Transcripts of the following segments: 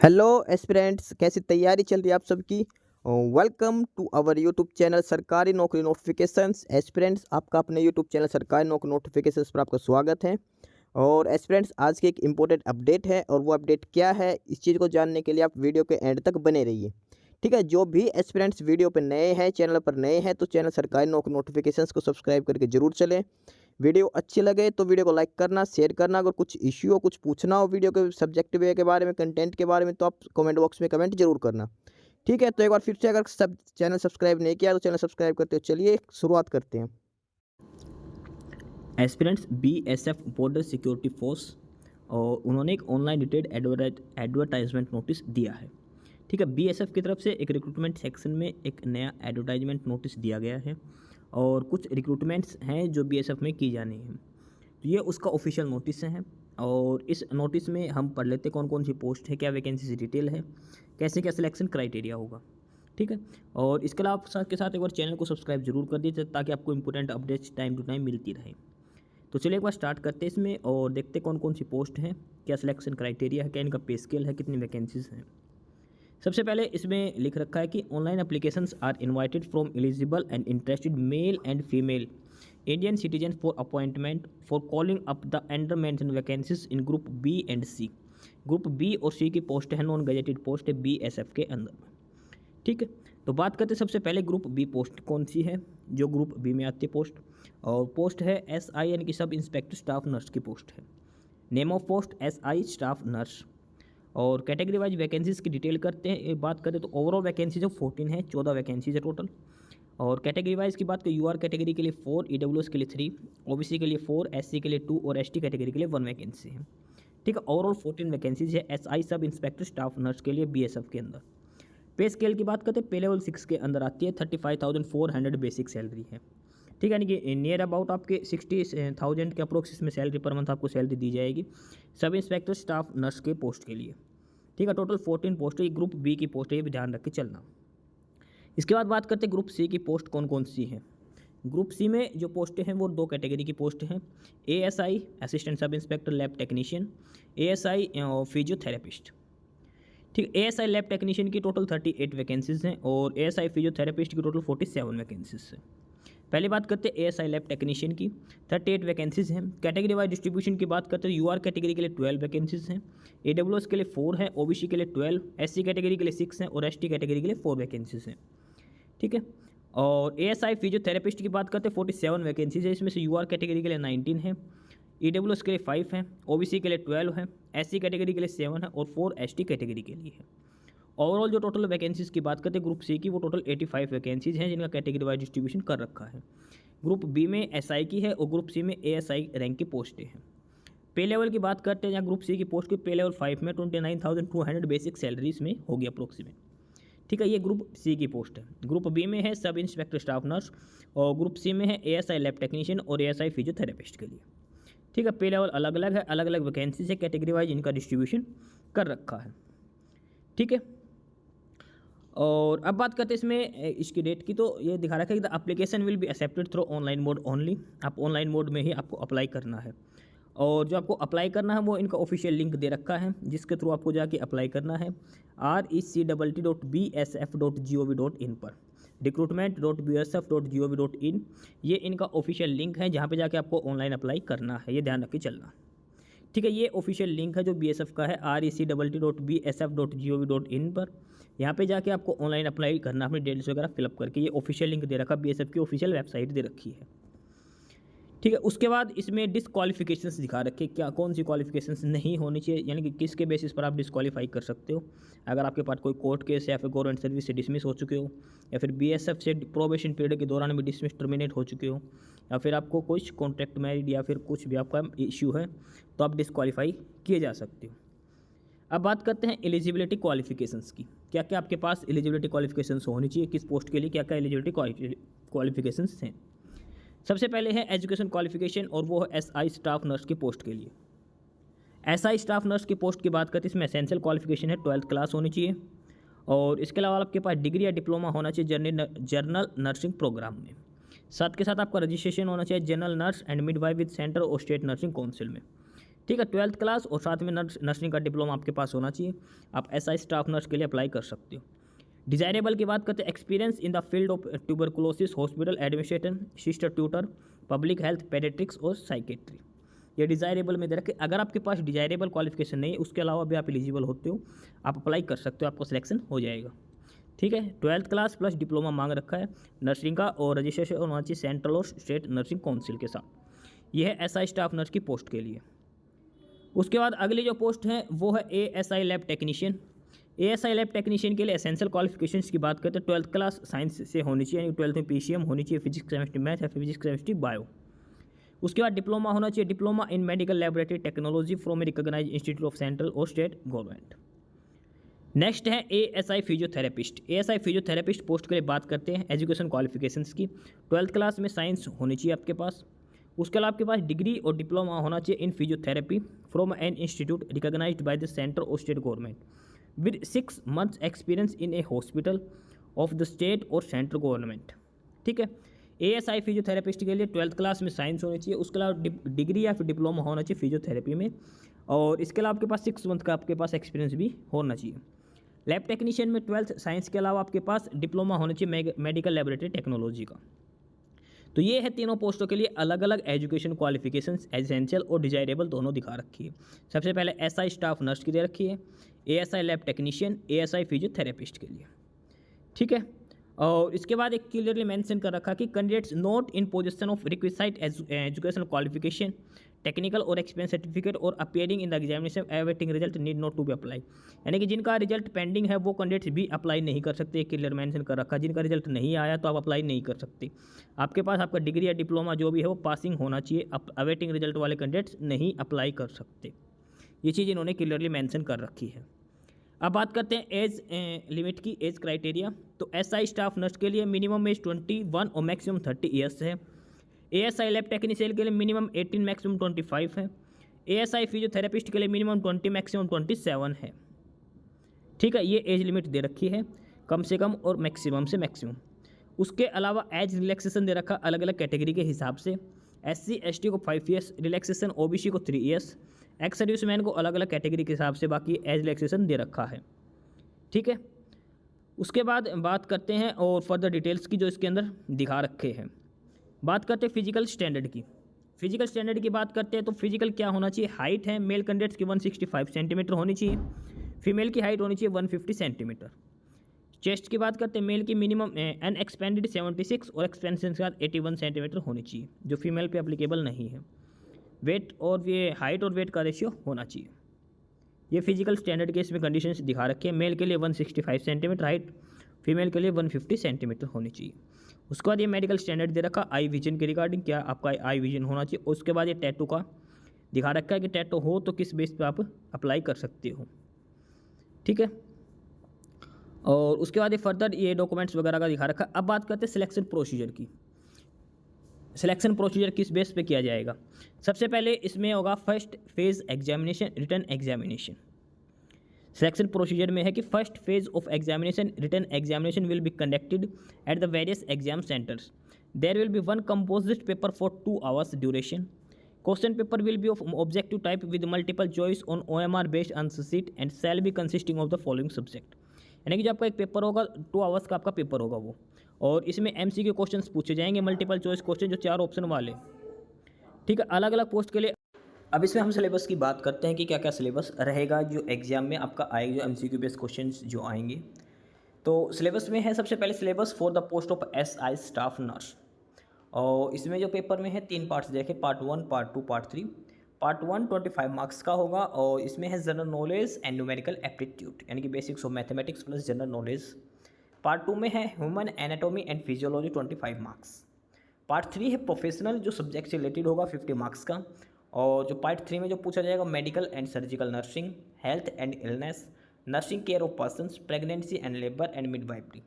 Hello aspirants, कैसी तैयारी चल रही है आप सबकी। Welcome to our YouTube channel Sarkari Naukri notifications. Aspirants, आपका अपने YouTube channel Sarkari Naukri notifications पर आपका स्वागत है। और एस्पिरेंट्स, आज की एक इम्पोर्टेंट अपडेट है और वो अपडेट क्या है, इस चीज़ को जानने के लिए आप वीडियो के एंड तक बने रहिए। ठीक है, जो भी एस्पिरेंट्स वीडियो पर नए हैं, चैनल पर नए हैं, तो चैनल सरकारी नौकरी नोटिफिकेशंस को सब्सक्राइब करके जरूर चलें। वीडियो अच्छी लगे तो वीडियो को लाइक करना, शेयर करना। अगर कुछ इश्यू हो, कुछ पूछना हो वीडियो के सब्जेक्ट वे के बारे में, कंटेंट के बारे में, तो आप कमेंट बॉक्स में कमेंट जरूर करना। ठीक है, तो एक बार फिर से, अगर सब चैनल सब्सक्राइब नहीं किया तो चैनल सब्सक्राइब करते हो। चलिए शुरुआत करते हैं। Aspirants BSF border security force और उन्होंने एक ऑनलाइन डिटेल्ड एडवर्टाइजमेंट नोटिस दिया है। ठीक है, बीएसएफ की तरफ से एक रिक्रूटमेंट सेक्शन में एक नया एडवर्टाइजमेंट नोटिस दिया गया है और कुछ रिक्रूटमेंट्स हैं जो बीएसएफ में की जानी है। तो ये उसका ऑफिशियल नोटिस है और इस नोटिस में हम पढ़ लेते कौन कौन सी पोस्ट है, क्या वैकेंसी से डिटेल है, कैसे क्या सिलेक्शन क्राइटेरिया होगा। ठीक है, और इसके अलावा आप साथ के साथ एक बार चैनल को सब्सक्राइब जरूर कर दीजिए ताकि आपको important updates time to time मिलती रहे। तो चलिए एक बार स्टार्ट करते हैं इसमें और देखते कौन कौन सी पोस्ट हैं, क्या सिलेक्शन क्राइटेरिया है, क्या इनका पे स्केल है, कितनी वैकेंसीज हैं। सबसे पहले इसमें लिख रखा है कि online applications are invited from eligible and interested male and female Indian citizen for appointment for calling up the under mention vacancies in group B and C. Group B और सी की पोस्ट है, non gazetted post है BSF के अंदर में। ठीक है, तो बात करते सबसे पहले ग्रुप बी पोस्ट कौन सी है, जो ग्रुप बी में आती है पोस्ट, और पोस्ट है SI यानी कि सब इंस्पेक्टर स्टाफ नर्स की पोस्ट है। Name of post SI staff nurse. और कैटेगरी वाइज वैकेंसीज की डिटेल करते हैं। एक बात करें तो ओवरऑल वैकेंसीज 14 है, 14 वैकेंसीज है टोटल। और कैटेगरी वाइज की बात करें, UR कैटेगरी के लिए 4, EWS के लिए 3, OBC के लिए 4, SC के लिए 2 और ST कैटेगरी के लिए 1 वैकेंसी है। ठीक है, ओवरऑल 14 वैकेंसीज है SI sub inspector staff nurse के लिए BSF के अंदर। पे स्केल की बात करते हैं, पे लेवल 6 के अंदर आती है, 35,400 बेसिक सैलरी है। ठीक है, यानी कि नियर अबाउट आपके 60,000 के अप्रोक्स इसमें सैलरी पर मंथ आपको सैलरी दी जाएगी सब इंस्पेक्टर स्टाफ नर्स के पोस्ट के लिए। ठीक है, टोटल 14 पोस्ट है, ग्रुप बी की पोस्ट है, ये भी ध्यान रख के चलना। इसके बाद बात करते हैं ग्रुप सी की पोस्ट कौन कौन सी हैं। ग्रुप सी में जो पोस्टें हैं वो 2 कैटेगरी की पोस्ट हैं। ASI assistant sub inspector lab technician, ASI physiotherapist. ठीक, ASI लैब टेक्नीशियन की टोटल 38 वैकेंसीज हैं और ASI फिजियोथेरेपिस्ट की टोटल 47 वैकेंसीज हैं। पहले बात करते हैं ASI लैब टेक्नीशियन की, 38 वैकेंसीज हैं। कैटेगरी वाइज डिस्ट्रीब्यूशन की बात करते हैं, UR कैटेगरी के लिए 12 वैकेंसीज हैं, AWS के लिए 4 है, OBC के लिए 12, SC कैटेगरी के लिए 6 हैं और ST कैटेगरी के लिए 4 वैकेंसीज हैं। ठीक है, और ASI फिजियोथेरेपिस्ट की बात करते हैं, 47 वैकेंसीज है, इसमें से UR कैटेगरी के लिए 19 है, EWS के लिए 5 हैं, OBC के लिए 12 है, SC कैटेगरी के लिए 7 है और 4 ST कैटेगरी के लिए है। ओवरऑल जो टोटल वैकेंसीज की बात करते हैं ग्रुप सी की, वो टोटल 85 वैकेंसीज हैं जिनका कैटेगरी वाइज डिस्ट्रीब्यूशन कर रखा है। ग्रुप बी में SI की है और ग्रुप सी में ASI रैंक की पोस्टें हैं। पे लेवल की बात करते हैं, जहाँ ग्रुप सी की पोस्ट की पे लेवल 5 में 29,200 बेसिक सैलरीज में होगी अप्रोक्सीमेट। ठीक है, ये ग्रुप सी की पोस्ट है। ग्रुप बी में है सब इंस्पेक्टर स्टाफ नर्स और ग्रुप सी में है ASI लैब टेक्नीशियन और ASI फिजियोथेरेपिस्ट के लिए। ठीक है, पे लेवल अलग अलग है, अलग अलग वैकेंसी से कैटेगरी वाइज इनका डिस्ट्रीब्यूशन कर रखा है। ठीक है, और अब बात करते हैं इसमें इसकी डेट की, तो ये दिखा रखा है कि the application will be accepted through online mode only. आप ऑनलाइन मोड में ही आपको अप्लाई करना है और जो आपको अप्लाई करना है वो इनका ऑफिशियल लिंक दे रखा है जिसके थ्रू आपको जाके अप्लाई करना है rec.bsf.gov.in पर, recruitment.bsf.gov.in। ये इनका ऑफिशियल लिंक है जहाँ पे जाके आपको ऑनलाइन अप्लाई करना है, ये ध्यान रख के चलना। ठीक है, ये ऑफिशियल लिंक है जो BSF का है, rec.bsf.gov.in पर। यहाँ पे जाके आपको ऑनलाइन अप्लाई करना, अपनी डिटेल्स वगैरह फिलअप करके। ये ऑफिशियल लिंक दे रखा, BSF की ऑफिशियल वेबसाइट दे रखी है। ठीक है, उसके बाद इसमें डिसक्वालिफिकेशंस दिखा रखे, क्या कौन सी क्वालिफिकेशंस नहीं होनी चाहिए, यानी कि किसके बेसिस पर आप डिसक्वालीफाई कर सकते हो। अगर आपके पास कोई कोर्ट केस या फिर गवर्नमेंट सर्विस से डिसमिस हो चुके हो, या फिर BSF से प्रोबेशन पीरियड के दौरान भी डिसमिस टर्मिनेट हो चुके हो, या फिर आपको कुछ कॉन्ट्रैक्ट मैरिड या फिर कुछ भी आपका इश्यू है, तो आप डिसक्वालीफाई किए जा सकते हो। अब बात करते हैं एलिजिबिलिटी क्वालिफिकेशंस की, क्या क्या आपके पास एलिजिबिलिटी क्वालिफिकेशंस होनी चाहिए, किस पोस्ट के लिए क्या क्या एलिजिबिलिटी क्वालिफिकेशंस हैं। सबसे पहले है एजुकेशन क्वालिफिकेशन और वो है SI स्टाफ नर्स की पोस्ट के लिए। SI स्टाफ नर्स की पोस्ट की बात करते हैं, इसमें एसेंशियल क्वालिफिकेशन है 12th क्लास होनी चाहिए और इसके अलावा आपके पास डिग्री या डिप्लोमा होना चाहिए जर्नल नर्सिंग प्रोग्राम में। साथ के साथ आपका रजिस्ट्रेशन होना चाहिए general nurse and midwife with central और स्टेट नर्सिंग काउंसिल में। ठीक है, 12th क्लास और साथ में नर्सिंग का डिप्लोमा आपके पास होना चाहिए। आप एसआई स्टाफ नर्स के लिए अप्लाई कर सकते हो। डिजायरेबल की बात करते हैं, experience in the field of tuberculosis, hospital administration, sister tutor, public health, paediatrics और साइकेट्री, ये डिजायरेबल में दे रखे। अगर आपके पास डिजायरेबल क्वालिफिकेशन नहीं है, उसके अलावा भी आप एलिजिबल होते हो, आप अप्लाई कर सकते हो, आपको सिलेक्शन हो जाएगा। ठीक है, 12th क्लास प्लस डिप्लोमा मांग रखा है नर्सिंग का, और रजिस्ट्रेशन होना चाहिए सेंट्रल और स्टेट नर्सिंग काउंसिल के साथ। यह है एसआई स्टाफ नर्स की पोस्ट के लिए। उसके बाद अगली जो पोस्ट है वो है ASI lab technician. ASI lab technician के लिए एसेंशियल क्वालिफिकेशंस की बात करते हैं, 12th क्लास साइंस से होनी चाहिए, यानी 12th में पीसीएम होनी चाहिए, फिजिक्स केमिस्ट्री मैथ या फिजिक्स केमिस्ट्री बायो। उसके बाद डिप्लोमा होना चाहिए, diploma in medical laboratory technology from a recognised institute of central और स्टेट गवर्नमेंट। नेक्स्ट है ASI physiotherapist. ASI physiotherapist post के लिए बात करते हैं, एजुकेशन क्वालिफिकेशंस की 12th क्लास में साइंस होनी चाहिए आपके पास। उसके अलावा आपके पास डिग्री और डिप्लोमा होना चाहिए in physiotherapy from an institute recognized by the central और state government with 6 months experience in a hospital of the state और सेंट्रल गवर्नमेंट। ठीक है, एएसआई फिजियोथेरेपिस्ट के लिए 12th क्लास में साइंस होनी चाहिए, उसके अलावा डिग्री या फिर डिप्लोमा होना चाहिए फिजियोथेरेपी में, और इसके अलावा आपके पास 6 month का आपके पास एक्सपीरियंस भी होना चाहिए। लैब टेक्नीशियन में 12th साइंस के अलावा आपके पास डिप्लोमा होना चाहिए मेडिकल लैबोरेटरी टेक्नोलॉजी का। तो ये है तीनों पोस्टों के लिए अलग अलग एजुकेशन क्वालिफिकेशंस, एसेंशियल और डिजायरेबल दोनों दिखा रखी है। सबसे पहले एसआई स्टाफ नर्स की दे रखी है, ASI lab technician, ASI physiotherapist के लिए। ठीक है, और इसके बाद एक क्लियरली मेंशन कर रखा कि candidates not in position of requisite educational qualification, technical और एक्सपीरियंस सर्टिफिकेट और appearing in the examination awaiting result need not to be apply. यानी कि जिनका रिजल्ट पेंडिंग है वो कैंडिडेट्स भी अप्लाई नहीं कर सकते, क्लियर मेंशन कर रखा। जिनका रिजल्ट नहीं आया तो आप अप्लाई नहीं कर सकते। आपके पास आपका डिग्री या डिप्लोमा जो भी है वो पासिंग होना चाहिए, अवेटिंग रिजल्ट वाले कैंडिडेट्स नहीं अप्लाई कर सकते। ये चीज़ इन्होंने क्लियरली मेंशन कर रखी है। अब बात करते हैं एज लिमिट की, एज क्राइटेरिया। तो एसआई स्टाफ नर्स के लिए मिनिमम एज 21 और मैक्सिमम 30 ईयर्स है। एएसआई लैब टेक्नीशियन के लिए मिनिमम 18 मैक्सिमम 25 है। एएसआई फिजियोथेरेपिस्ट के लिए मिनिमम 20 मैक्सिमम 27 है। ठीक है, ये एज लिमिट दे रखी है, कम से कम और मैक्सिमम से मैक्सिमम। उसके अलावा एज रिलैक्सेशन दे रखा अलग अलग कैटेगरी के हिसाब से। SC ST को 5 ईयर्स रिलैक्सेशन, OBC को 3 ईयर्स, एक्स सर्विसमैन को अलग अलग कैटेगरी के हिसाब से बाकी एज रिलैक्सेशन दे रखा है। ठीक है, उसके बाद बात करते हैं और फर्दर डिटेल्स की जो इसके अंदर दिखा रखे हैं। बात करते हैं फिजिकल स्टैंडर्ड की। फिजिकल स्टैंडर्ड की बात करते हैं तो फिजिकल क्या होना चाहिए, हाइट है मेल कैंडिडेट्स की 165 सेंटीमीटर होनी चाहिए, फीमेल की हाइट होनी चाहिए 150 सेंटीमीटर। चेस्ट की बात करते हैं, मेल की मिनिमम एन एक्सपेंडेड 76 और एक्सपेंशन के साथ 81 सेंटीमीटर होनी चाहिए, जो फीमेल पे एप्लीकेबल नहीं है। वेट और ये हाइट और वेट का रेशियो होना चाहिए। ये फिजिकल स्टैंडर्ड के इसमें कंडीशंस दिखा रखे हैं। मेल के लिए 165 सेंटीमीटर हाइट, फीमेल के लिए 150 सेंटीमीटर होनी चाहिए। उसके बाद ये मेडिकल स्टैंडर्ड दे रखा आई विजन के रिगार्डिंग, क्या आपका आई विजन होना चाहिए। उसके बाद ये टैटू का दिखा रखा है कि टैटू हो तो किस बेस पे आप अप्लाई कर सकते हो। ठीक है, और उसके बाद ये फर्दर ये डॉक्यूमेंट्स वगैरह का दिखा रखा है। अब बात करते हैं सिलेक्शन प्रोसीजर की। सिलेक्शन प्रोसीजर किस बेस पे किया जाएगा। सबसे पहले इसमें होगा first phase examination, written examination. Selection procedure में है कि first phase of examination, written examination will be conducted at the various exam centres. There will be one composite paper for 2 hours duration. Question paper will be of objective type with multiple choice on OMR based answer sheet and shall B consisting of the following subject. यानी कि जो आपका एक paper होगा 2 hours का आपका paper होगा वो, और इसमें MCQ क्वेश्चंस पूछे जाएंगे, मल्टीपल चॉइस क्वेश्चन जो 4 ऑप्शन वाले। ठीक है, अलग अलग पोस्ट के लिए। अब इसमें हम सिलेबस की बात करते हैं कि क्या क्या सिलेबस रहेगा जो एग्जाम में आपका आएगा, जो MCQ बेस्ड क्वेश्चंस जो आएंगे। तो सिलेबस में है सबसे पहले syllabus for the post of SI staff nurse, और इसमें जो पेपर में है 3 पार्ट्स देखें, part 1, part 2, part 3। Part 1 25 marks का होगा, और इसमें है general knowledge and numerical aptitude, यानी कि basics of mathematics plus general knowledge. Part 2 में है human anatomy and physiology 25 marks. Part 3 है प्रोफेशनल, जो सब्जेक्ट से रिलेटेड होगा 50 मार्क्स का। और जो पार्ट 3 में जो पूछा जाएगा medical and surgical nursing, health and illness, nursing care of persons, pregnancy and labour and midwifery.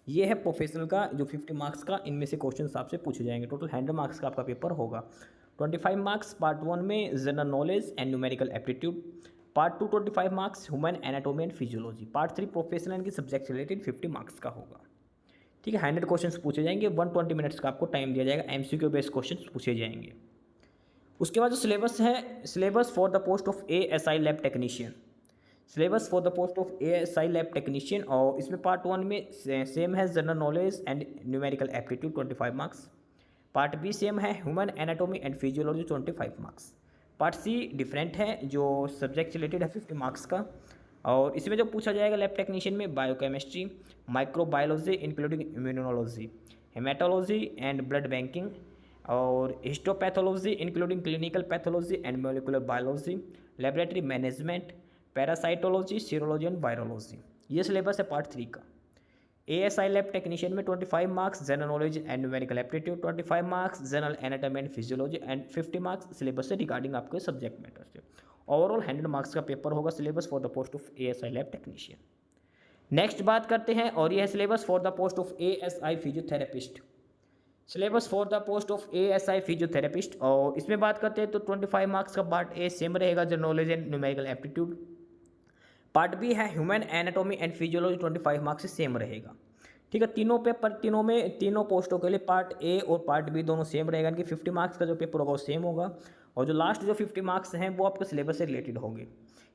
ये है प्रोफेशनल का जो 50 मार्क्स का, इनमें से क्वेश्चन आपसे पूछे जाएंगे। टोटल 100 मार्क्स का आपका पेपर होगा। 25 मार्क्स पार्ट 1 में general knowledge and numerical aptitude. Part 2 25 marks human anatomy and physiology. Part 3 professional की सब्जेक्ट रिलेटेड 50 मार्क्स का होगा। ठीक है, 100 क्वेश्चंस पूछे जाएंगे, 120 मिनट्स का आपको टाइम दिया जाएगा, MCQ बेस्ड क्वेश्चंस पूछे जाएंगे। उसके बाद जो सिलेबस है, syllabus for the post of ASI lab technician, syllabus for the post of ASI lab technician, और इसमें पार्ट 1 में सेम है general knowledge and numerical aptitude 25 marks, part B same है human anatomy and physiology 25 marks, part C different है जो subject related है 50 marks का, और इसमें जो पूछा जाएगा लैब टेक्नीशियन में biochemistry, microbiology including immunology, haematology and blood banking, और histopathology including clinical pathology and molecular biology, laboratory management, parasitology, serology and virology. ये सिलेबस है पार्ट 3 का। ASI लैब टेक्नीशियन में 25 marks general knowledge and numerical aptitude, 25 marks general anatomy and physiology and 50 marks syllabus से regarding आपके subject matter से। Overall 100 marks का paper होगा syllabus for the post of ASI lab technician. Next बात करते हैं, और यह है syllabus for the post of ASI physiotherapist, syllabus for the post of ASI physiotherapist, और इसमें बात करते हैं तो 25 मार्क्स का पार्ट ए सेम रहेगा general knowledge and numerical aptitude, part B है human anatomy and physiology 25 marks से सेम रहेगा। ठीक है, तीनों पेपर, तीनों पोस्टों के लिए पार्ट ए और पार्ट बी दोनों सेम रहेगा, इनकी 50 मार्क्स का जो पेपर होगा वो सेम होगा, और जो लास्ट जो 50 मार्क्स हैं वो आपके सिलेबस से रिलेटेड होंगे।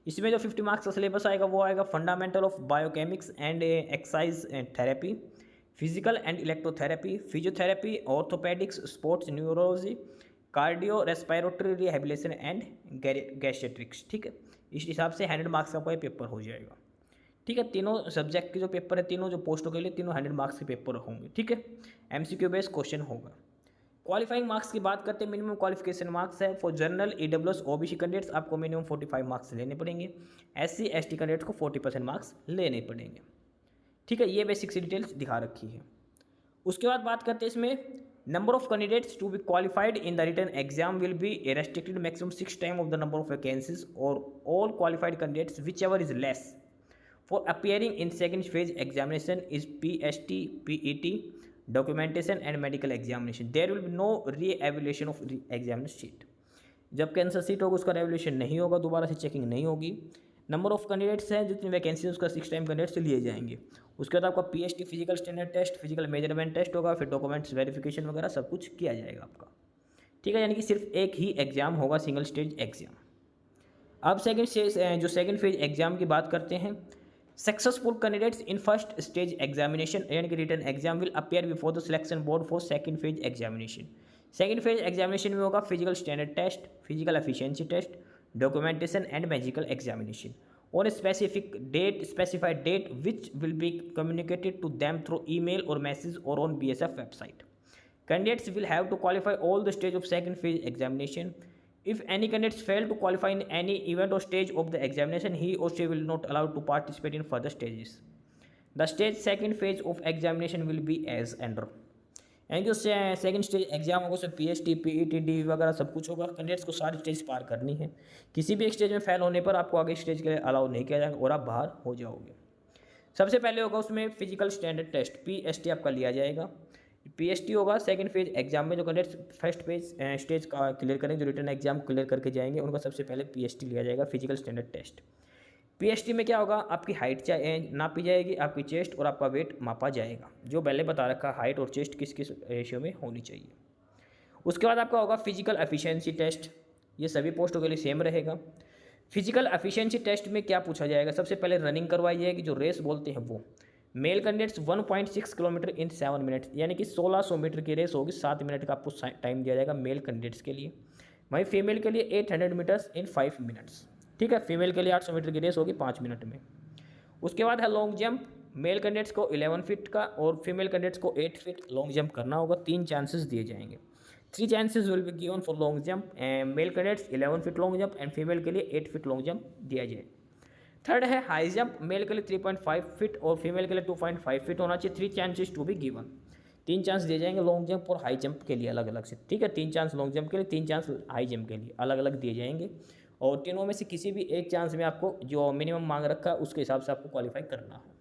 इसमें जो 50 मार्क्स का सिलेबस आएगा वो आएगा fundamental of biomechanics and exercise therapy, physical and electrotherapy, physiotherapy, orthopaedics, sports neurology, cardio respiratory rehabilitation and gastrics. ठीक है, इस हिसाब से 100 मार्क्स का कोई पेपर हो जाएगा। ठीक है, तीनों सब्जेक्ट के जो पेपर है, तीनों जो पोस्टों के लिए तीनों 100 मार्क्स के पेपर होंगे। ठीक है, MCQ बेस्ड क्वेश्चन होगा। क्वालिफाइंग मार्क्स की बात करते हैं, मिनिमम क्वालिफिकेशन मार्क्स है for general EWS OBC candidates आपको मिनिमम 45 मार्क्स लेने पड़ेंगे, SC ST कैंडिडेट्स को 40% मार्क्स लेने पड़ेंगे। ठीक है, ये बेसिक सी डिटेल्स दिखा रखी है। उसके बाद बात करते हैं इसमें number of candidates to be qualified in the written exam will be restricted maximum 6 time of the number of vacancies और all qualified candidates which ever is less for appearing in second phase examination is PST PET documentation and medical examination, there will be no re evaluation of examination sheet. जब कैंसर sheet होगा उसका revolution नहीं होगा, दोबारा से checking नहीं होगी। नंबर ऑफ कैंडिडेट्स हैं, जितनी वैकेंसी उसका 6 टाइम कैंडिडेट्स लिए जाएंगे। उसके बाद आपका PST physical standard test, physical measurement test होगा, फिर डॉक्यूमेंट्स वेरिफिकेशन वगैरह सब कुछ किया जाएगा आपका। ठीक है, यानी कि सिर्फ एक ही एग्जाम होगा, सिंगल स्टेज एग्जाम। अब सेकेंड फेज एग्जाम की बात करते हैं। Successful candidates in first stage examination यानी कि written exam will appear before the selection board for second phase examination. Second phase examination में होगा physical standard test, physical efficiency test, documentation and medical examination on a specified date which will be communicated to them through email or message or on BSF website. Candidates will have to qualify all the stage of second phase examination. If any candidates fail to qualify in any event or stage of the examination, he or she will not allowed to participate in further stages. The second phase of examination will be as under. यानी कि second stage exam होगा उसमें PST PET D वगैरह सब कुछ होगा। Candidates को सारी स्टेज पार करनी है, किसी भी एक स्टेज में फेल होने पर आपको आगे स्टेज के लिए अलाउ नहीं किया जाएगा और आप बाहर हो जाओगे। सबसे पहले होगा उसमें फिजिकल स्टैंडर्ड टेस्ट PST आपका लिया जाएगा। PST होगा सेकंड फेज एग्जाम में, जो कैंडिडेट्स फर्स्ट फेज स्टेज का क्लियर करेंगे, जो रिटर्न एग्जाम क्लियर करके जाएंगे, उनका सबसे पहले PST लिया जाएगा, फिजिकल स्टैंडर्ड टेस्ट। PST में क्या होगा, आपकी हाइट नापी जाएगी, आपकी चेस्ट और आपका वेट मापा जाएगा, जो पहले बता रखा है हाइट और चेस्ट किस किस रेशियो में होनी चाहिए। उसके बाद आपका होगा फिजिकल एफिशिएंसी टेस्ट, ये सभी पोस्टों के लिए सेम रहेगा। फिजिकल एफिशिएंसी टेस्ट में क्या पूछा जाएगा, सबसे पहले रनिंग करवाई जाएगी, जो रेस बोलते हैं वो। मेल कैंडिडेट्स 1.6 किलोमीटर इन 7 मिनट्स, यानी कि 1600 मीटर की रेस होगी, 7 मिनट का आपको टाइम दिया जाएगा मेल कैंडिडेट्स के लिए। वहीं फीमेल के लिए 800 मीटर्स इन 5 मिनट्स। ठीक है, फीमेल के लिए 800 मीटर की रेस होगी 5 मिनट में। उसके बाद है लॉन्ग जंप, मेल कैंडिडेट्स को 11 फीट का और फीमेल कैंडिडेट्स को 8 फीट लॉन्ग जंप करना होगा। 3 चांसेस दिए जाएंगे, 3 chances will be given for long jump. Male candidates 11 feet long jump and female के लिए 8 फीट लॉन्ग जंप दिया जाए। थर्ड है हाई जंप, मेल के लिए 3.5 फीट और फीमेल के लिए 2.5 फीट होना चाहिए। 3 chances to be given, 3 chance दिए जाएंगे लॉन्ग जंप और हाई जंप के लिए अलग अलग से। ठीक है, 3 चांस लॉन्ग जंप के लिए, 3 चांस हाई जंप के लिए अलग अलग दिए जाएंगे, और तीनों में से किसी भी एक चांस में आपको जो मिनिमम मांग रखा है उसके हिसाब से आपको क्वालिफाई करना है।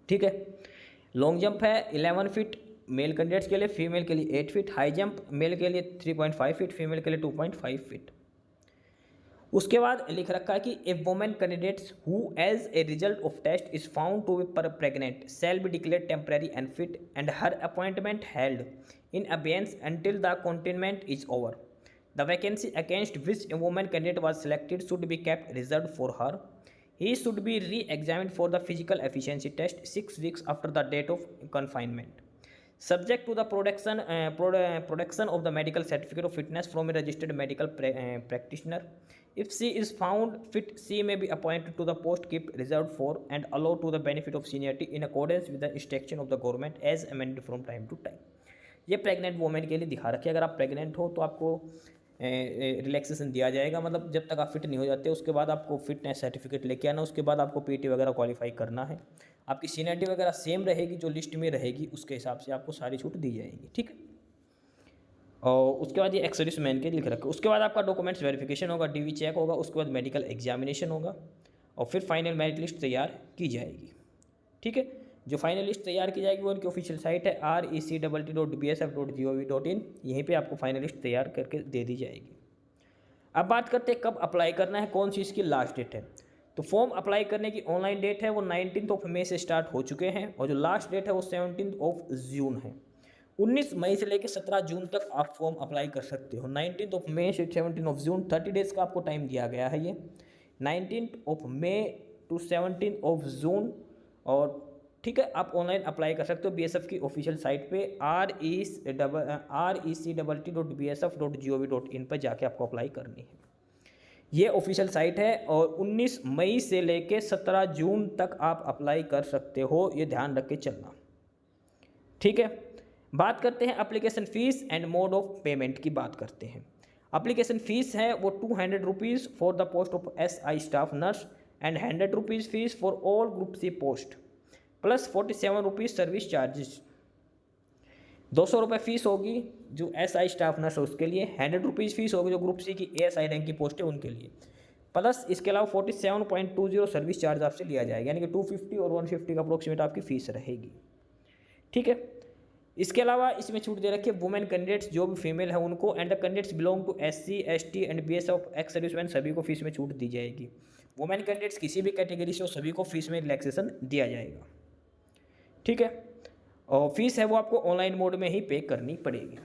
ठीक है, लॉन्ग जंप है 11 फीट मेल कैंडिडेट्स के लिए, फीमेल के लिए 8 फीट। हाई जंप मेल के लिए 3.5 फीट, फीमेल के लिए 2.5 फीट। उसके बाद लिख रखा है कि a women candidates who as a result of test is found to be pregnant shall be declared temporary unfit and her appointment held in abeyance until the containment is over. The vacancy against which a woman candidate was selected should be kept reserved for her. He should be re-examined for the physical efficiency test 6 weeks after the date of confinement, subject to the production of the medical certificate of fitness from a registered medical practitioner. If she is found fit, she may be appointed to the post kept reserved for and allowed to the benefit of seniority in accordance with the instruction of the government as amended from time to time. ये pregnant women के लिए दिखा रखी है। अगर आप pregnant हो तो आपको रिलैक्सेशन दिया जाएगा, मतलब जब तक आप फिट नहीं हो जाते उसके बाद आपको फिटनेस सर्टिफिकेट लेके आना, उसके बाद आपको पीटी वगैरह क्वालिफाई करना है। आपकी सीनियरिटी वगैरह सेम रहेगी, जो लिस्ट में रहेगी उसके हिसाब से आपको सारी छूट दी जाएगी, ठीक है। और उसके बाद ये एक्सर्विस मैन के लिख रखा है। उसके बाद आपका डॉक्यूमेंट्स वेरिफिकेशन होगा, डीवी चेक होगा, उसके बाद मेडिकल एग्जामिनेशन होगा और फिर फाइनल मेरिट लिस्ट तैयार की जाएगी, ठीक है। जो फाइनल लिस्ट तैयार की जाएगी वो उनकी ऑफिशियल साइट है rect.bsf.gov.in, यहीं पे आपको फाइनल लिस्ट तैयार करके दे दी जाएगी। अब बात करते हैं कब अप्लाई करना है, कौन सी इसकी लास्ट डेट है। तो फॉर्म अप्लाई करने की ऑनलाइन डेट है वो 19 मई से स्टार्ट हो चुके हैं और जो लास्ट डेट है वो 17 जून है। 19 मई से लेकर 17 जून तक आप फॉर्म अप्लाई कर सकते हो। 19 मई से 17 जून 30 डेज़ का आपको टाइम दिया गया है। ये 19 मई टू 17 जून, और ठीक है आप ऑनलाइन अप्लाई कर सकते हो बीएसएफ की ऑफिशियल साइट पे rect.bsf.gov.in पर जाके आपको अप्लाई करनी है। ये ऑफिशियल साइट है और 19 मई से लेके 17 जून तक आप अप्लाई कर सकते हो, ये ध्यान रख के चलना, ठीक है। बात करते हैं application fees and mode of payment की बात करते हैं। एप्लीकेशन फ़ीस है वो 200 rupees for the post of SI staff nurse and 100 rupees fees for all group C post plus 47 rupees service charges. 200 रुपये फ़ीस होगी जो SI स्टाफ नर्स है उसके लिए, 100 रुपीज़ फ़ीस होगी जो ग्रुप सी की ASI रैंक की पोस्ट है उनके लिए, प्लस इसके अलावा 47.20 सर्विस चार्ज आपसे लिया जाएगा, यानी कि 250 और 150 का अप्रोक्सीमेट आपकी फ़ीस रहेगी, ठीक है। इसके अलावा इसमें छूट दे रखी है वुमेन कैंडिडेट्स जो भी फीमेल है उनको, and the candidates belong to SC ST and BSF ex serviceman सभी को फीस में छूट दी जाएगी। वुमेन कैंडिडेट्स किसी भी कैटेगरी से हो सभी को फीस में रिलैक्सेशन दिया जाएगा, ठीक है। और फीस है वो आपको ऑनलाइन मोड में ही पे करनी पड़ेगी।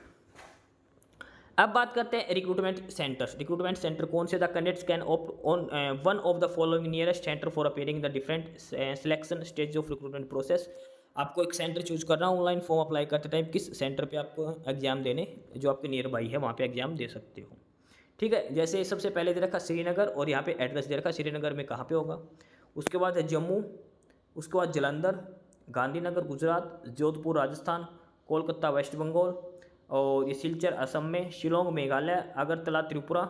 अब बात करते हैं रिक्रूटमेंट सेंटर्स। रिक्रूटमेंट सेंटर कौन से? The candidates can opt on one of the following nearest centre for appearing the different selection stage of recruitment process. आपको एक सेंटर चूज करना है ऑनलाइन फॉर्म अप्लाई करते टाइम, किस सेंटर पे आपको एग्जाम देने जो आपके नियर बाई है वहाँ पे एग्जाम दे सकते हो, ठीक है। जैसे सबसे पहले दे रखा श्रीनगर और यहाँ पे एड्रेस दे रखा श्रीनगर में कहाँ पे होगा, उसके बाद है जम्मू, उसके बाद जालंधर, गांधीनगर गुजरात, जोधपुर राजस्थान, कोलकाता वेस्ट बंगाल, और ये सिलचर असम में, शिलोंग मेघालय, अगरतला त्रिपुरा,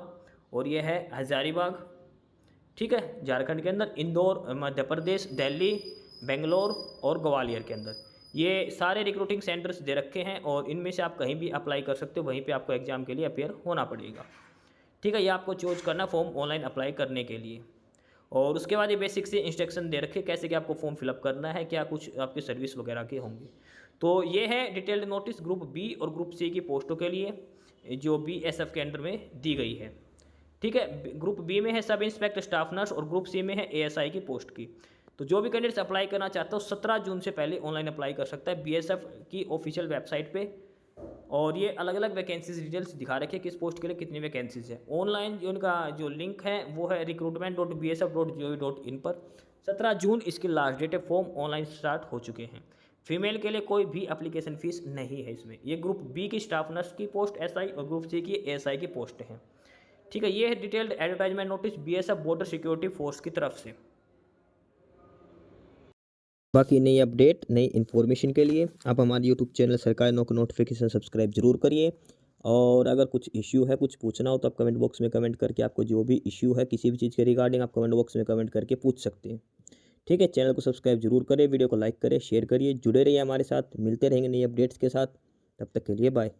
और ये है हजारीबाग, ठीक है झारखंड के अंदर, इंदौर मध्य प्रदेश, दिल्ली, बेंगलोर और ग्वालियर के अंदर। ये सारे रिक्रूटिंग सेंटर्स दे रखे हैं और इनमें से आप कहीं भी अप्लाई कर सकते हो, वहीं पे आपको एग्जाम के लिए अपेयर होना पड़ेगा, ठीक है। ये आपको चूज करना फॉर्म ऑनलाइन अप्लाई करने के लिए। और उसके बाद ये बेसिक से इंस्ट्रक्शन दे रखे कैसे कि आपको फॉर्म फिलअप करना है, क्या कुछ आपके सर्विस वगैरह के होंगे। तो ये है डिटेल्ड नोटिस ग्रुप बी और ग्रुप सी की पोस्टों के लिए जो BSF के अंडर में दी गई है, ठीक है। ग्रुप बी में है सब इंस्पेक्टर स्टाफ नर्स और ग्रुप सी में है ASI की पोस्ट की। तो जो भी कैंडिडेट्स अप्लाई करना चाहता हो 17 जून से पहले ऑनलाइन अप्लाई कर सकता है BSF की ऑफिशियल वेबसाइट पे। और ये अलग अलग वैकेंसीज डिटेल्स दिखा रखे किस पोस्ट के लिए कितनी वैकेंसीज है। ऑनलाइन जो उनका जो लिंक है वो है recruitment.bsf.gov.in पर। 17 जून इसकी लास्ट डेट है, फॉर्म ऑनलाइन स्टार्ट हो चुके हैं। फीमेल के लिए कोई भी एप्लीकेशन फ़ीस नहीं है इसमें। ये ग्रुप बी की स्टाफ नर्स की पोस्ट SI और ग्रुप सी की ASI की पोस्ट हैं, ठीक है। ये है detailed advertisement notice BSF border security force की तरफ से। बाकी नई अपडेट नई इन्फॉर्मेशन के लिए आप हमारे यूट्यूब चैनल सरकारी नौकरी नोटिफिकेशन सब्सक्राइब जरूर करिए। और अगर कुछ इश्यू है, कुछ पूछना हो तो आप कमेंट बॉक्स में कमेंट करके आपको जो भी इश्यू है किसी भी चीज़ के रिगार्डिंग आप कमेंट बॉक्स में कमेंट करके पूछ सकते हैं, ठीक है। चैनल को सब्सक्राइब जरूर करें, वीडियो को लाइक करें, शेयर करिए, जुड़े रहिए हमारे साथ। मिलते रहेंगे नई अपडेट्स के साथ, तब तक के लिए बाय।